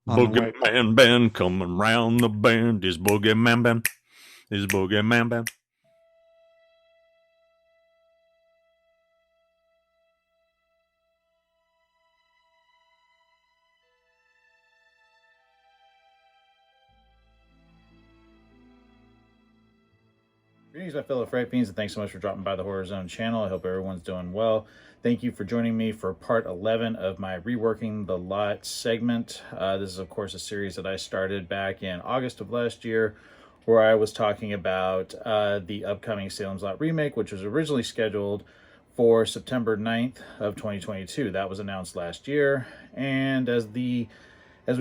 on the way. Boogeyman band coming round the bend. Is Boogeyman band. Is Boogeyman band. Greetings, my fellow Fright Fiends, and thanks so much for dropping by the Horror Zone channel. I hope everyone's doing well. Thank you for joining me for part 11 of my Reworking the Lot segment. This is, of course, a series that I started back in August of last year, where I was talking about the upcoming Salem's Lot remake, which was originally scheduled for September 9th of 2022. That was announced last year, and as we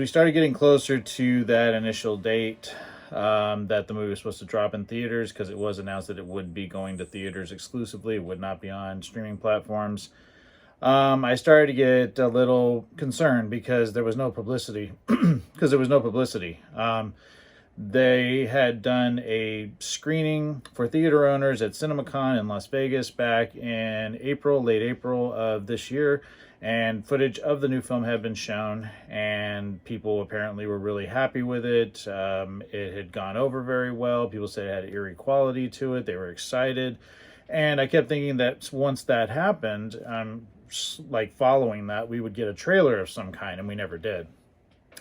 started getting closer to that initial date, that the movie was supposed to drop in theaters, because it was announced that it would be going to theaters exclusively. It would not be on streaming platforms. I started to get a little concerned because there was no publicity. They had done a screening for theater owners at CinemaCon in Las Vegas back in late April of this year, and footage of the new film had been shown, and people apparently were really happy with it. It had gone over very well. People said it had eerie quality to it. They were excited, and I kept thinking that once that happened, like following that, we would get a trailer of some kind, and we never did.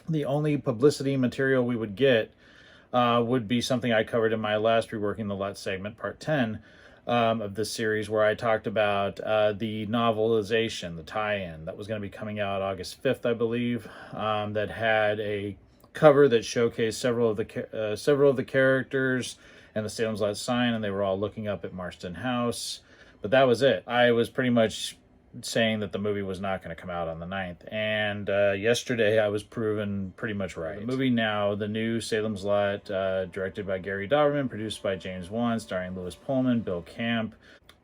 The only publicity material we would get would be something I covered in my last Reworking the Lot segment, part 10, of this series, where I talked about the novelization, the tie-in that was going to be coming out August 5th, I believe, that had a cover that showcased several of the characters and the Salem's Lot sign, and they were all looking up at Marston House. But that was it. I was pretty much saying that the movie was not going to come out on the 9th, and yesterday I was proven pretty much right. The movie now, the new Salem's Lot, directed by Gary Dauberman, produced by James Wan, starring Lewis Pullman, Bill Camp,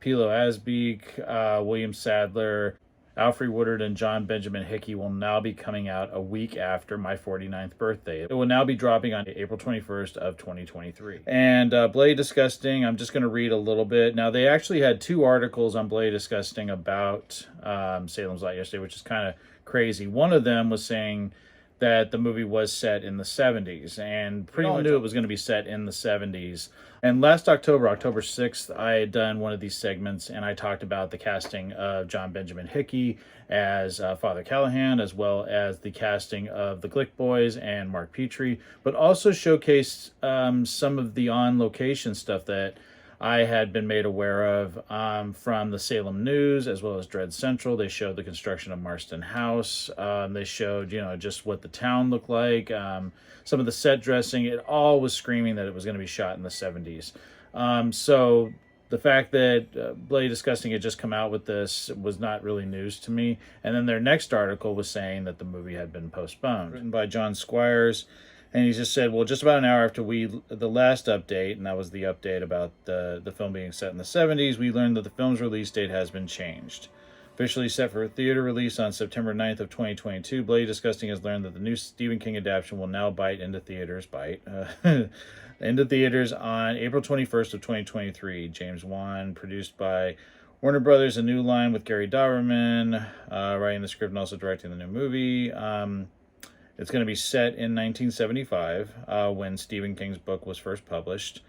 Pilo Asbeek, William Sadler, Alfre Woodard, and John Benjamin Hickey, will now be coming out a week after my 49th birthday. It will now be dropping on April 21st of 2023. And Blade Disgusting, I'm just going to read a little bit. Now, they actually had 2 articles on Blade Disgusting about Salem's Lot yesterday, which is kind of crazy. One of them was saying that the movie was set in the 70s, and pretty much knew it was going to be set in the 70s. And last October, October 6th, I had done one of these segments, and I talked about the casting of John Benjamin Hickey as Father Callahan, as well as the casting of the Glick Boys and Mark Petrie, but also showcased some of the on-location stuff that I had been made aware of from the Salem News, as well as Dread Central. They showed the construction of Marston House. They showed, just what the town looked like. Some of the set dressing. It all was screaming that it was going to be shot in the 70s. So the fact that Blade Disgusting had just come out with this was not really news to me. And then their next article was saying that the movie had been postponed. Written by John Squires. And he just said, well, just about an hour after the last update, and that was the update about the film being set in the 70s, we learned that the film's release date has been changed. Officially set for a theater release on September 9th of 2022, Blade Disgusting has learned that the new Stephen King adaptation will now into theaters into theaters on April 21st of 2023. James Wan, produced by Warner Brothers, a New Line with Gary Dauberman, writing the script and also directing the new movie. It's going to be set in 1975, when Stephen King's book was first published.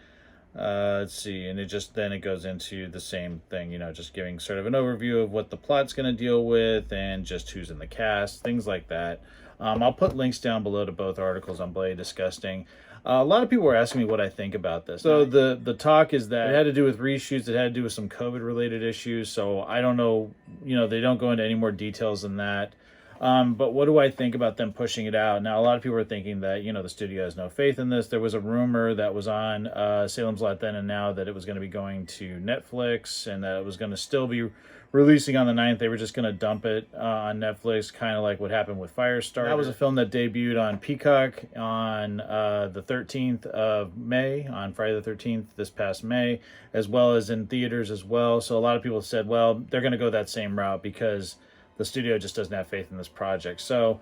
Let's see, and it goes into the same thing, just giving sort of an overview of what the plot's going to deal with and just who's in the cast, things like that. I'll put links down below to both articles on Blade Disgusting. A lot of people were asking me what I think about this. So the talk is that it had to do with reshoots, it had to do with some COVID-related issues, so I don't know, they don't go into any more details than that. But what do I think about them pushing it out? Now, a lot of people are thinking that, the studio has no faith in this. There was a rumor that was on Salem's Lot Then and Now that it was going to be going to Netflix and that it was going to still be releasing on the 9th. They were just going to dump it on Netflix, kind of like what happened with Firestarter. That was a film that debuted on Peacock on the 13th of May, on Friday the 13th, this past May, as well as in theaters as well. So a lot of people said, well, they're going to go that same route because the studio just doesn't have faith in this project. So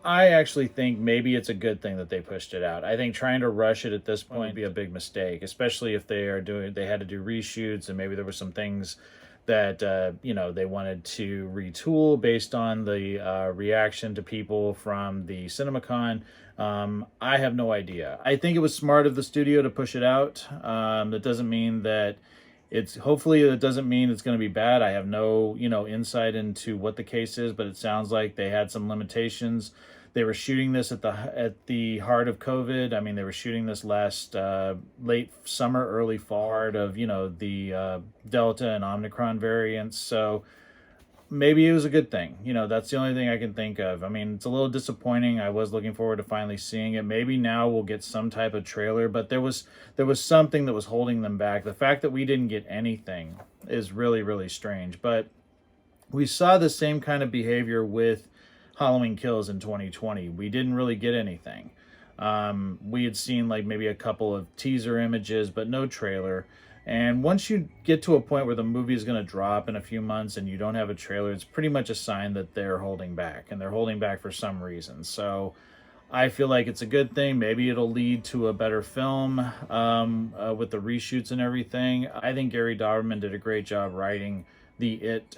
I actually think maybe it's a good thing that they pushed it out. I think trying to rush it at this point would be a big mistake, especially if they had to do reshoots and maybe there were some things that they wanted to retool based on the reaction to people from the CinemaCon. I have no idea. I think it was smart of the studio to push it out. That doesn't mean that hopefully it doesn't mean it's going to be bad. I have no insight into what the case is, but it sounds like they had some limitations. They were shooting this at the heart of COVID. I mean, they were shooting this last late summer, early fall, heart of the Delta and Omicron variants. So maybe it was a good thing. That's the only thing I can think of. I mean, it's a little disappointing. I was looking forward to finally seeing it. Maybe now we'll get some type of trailer, but there was something that was holding them back. The fact that we didn't get anything is really, really strange. But we saw the same kind of behavior with Halloween Kills in 2020. We didn't really get anything. We had seen like maybe a couple of teaser images, but no trailer. And once you get to a point where the movie is going to drop in a few months and you don't have a trailer, it's pretty much a sign that they're holding back, and they're holding back for some reason. So I feel like it's a good thing. Maybe it'll lead to a better film with the reshoots and everything. I think Gary Dauberman did a great job writing the It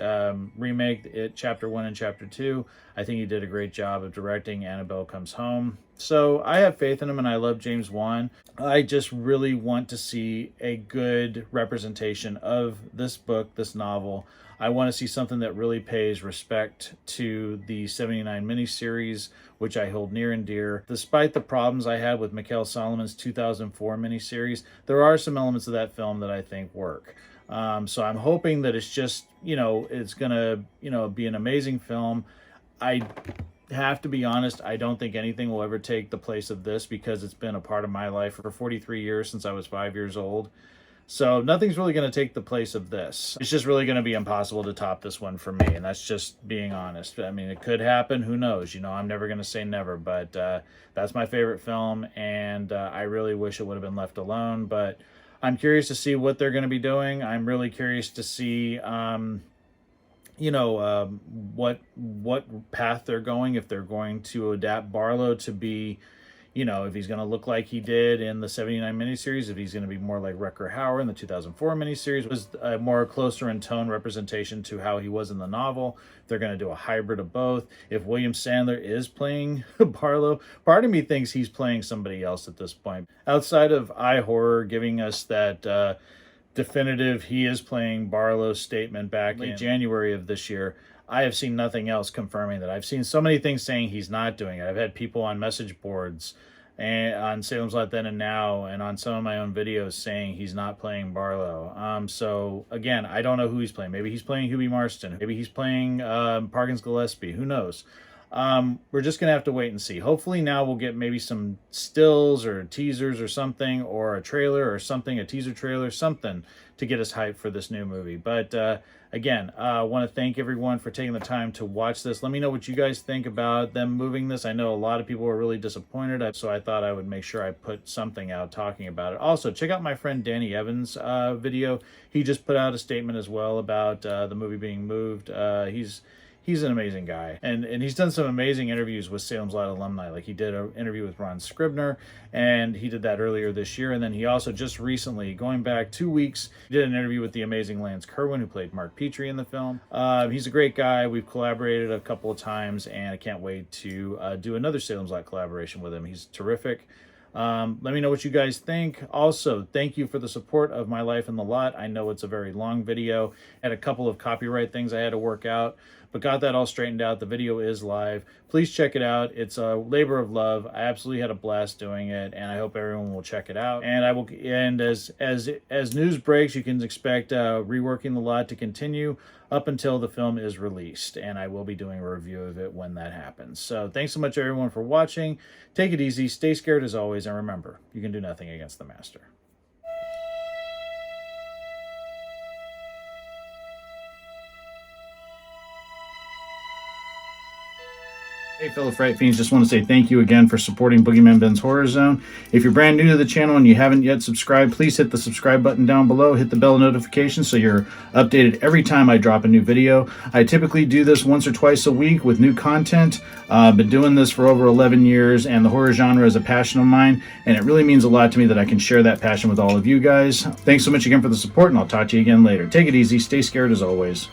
remake, It Chapter 1 and Chapter 2. I think he did a great job of directing Annabelle Comes Home. So I have faith in him, and I love James Wan. I just really want to see a good representation of this book, this novel. I want to see something that really pays respect to the 79 miniseries, which I hold near and dear. Despite the problems I had with Michael Solomon's 2004 miniseries, there are some elements of that film that I think work. So I'm hoping that it's just, it's going to, be an amazing film. I have to be honest, I don't think anything will ever take the place of this, because it's been a part of my life for 43 years, since I was 5 years old. So nothing's really going to take the place of this. It's just really going to be impossible to top this one for me, and that's just being honest. I mean, it could happen. Who knows? I'm never going to say never, but that's my favorite film, and I really wish it would have been left alone. But I'm curious to see what they're going to be doing. I'm really curious to see, what path they're going. If they're going to adapt Barlow to be, if he's going to look like he did in the 79 miniseries, if he's going to be more like Rutger Hauer in the 2004 miniseries, was a more closer in tone representation to how he was in the novel. They're going to do a hybrid of both. If William Sandler is playing Barlow, part of me thinks he's playing somebody else at this point. Outside of iHorror giving us that definitive he is playing Barlow statement back in January of this year, I have seen nothing else confirming that. I've seen so many things saying he's not doing it. I've had people on message boards and on Salem's Lot Then and Now, and on some of my own videos saying he's not playing Barlow. So again, I don't know who he's playing. Maybe he's playing Huey Marston. Maybe he's playing Parkins Gillespie. Who knows? We're just going to have to wait and see. Hopefully now we'll get maybe some stills or teasers or something, or a trailer or something, a teaser trailer, something to get us hyped for this new movie. But again, I want to thank everyone for taking the time to watch this. Let me know what you guys think about them moving this. I know a lot of people were really disappointed, so I thought I would make sure I put something out talking about it. Also, check out my friend Danny Evans' video. He just put out a statement as well about the movie being moved. He's an amazing guy, and he's done some amazing interviews with Salem's Lot alumni. Like, he did an interview with Ron Scribner, and he did that earlier this year. And then he also just recently, going back 2 weeks, did an interview with the amazing Lance Kerwin, who played Mark Petrie in the film. He's a great guy. We've collaborated a couple of times, and I can't wait to do another Salem's Lot collaboration with him. He's terrific. Let me know what you guys think. Also, thank you for the support of My Life in the Lot. I know it's a very long video. Had a couple of copyright things I had to work out, but got that all straightened out. The video is live. Please check it out. It's a labor of love. I absolutely had a blast doing it, and I hope everyone will check it out. And I will. And as news breaks, you can expect Reworking the Lot to continue up until the film is released, and I will be doing a review of it when that happens. So thanks so much, everyone, for watching. Take it easy, stay scared as always, and remember, you can do nothing against the master. Hey fellow Fright Fiends, just want to say thank you again for supporting Boogeyman Ben's Horror Zone. If you're brand new to the channel and you haven't yet subscribed, please hit the subscribe button down below, hit the bell notification so you're updated every time I drop a new video. I typically do this once or twice a week with new content. I've been doing this for over 11 years, and the horror genre is a passion of mine, and it really means a lot to me that I can share that passion with all of you guys. Thanks so much again for the support, and I'll talk to you again later. Take it easy, stay scared as always.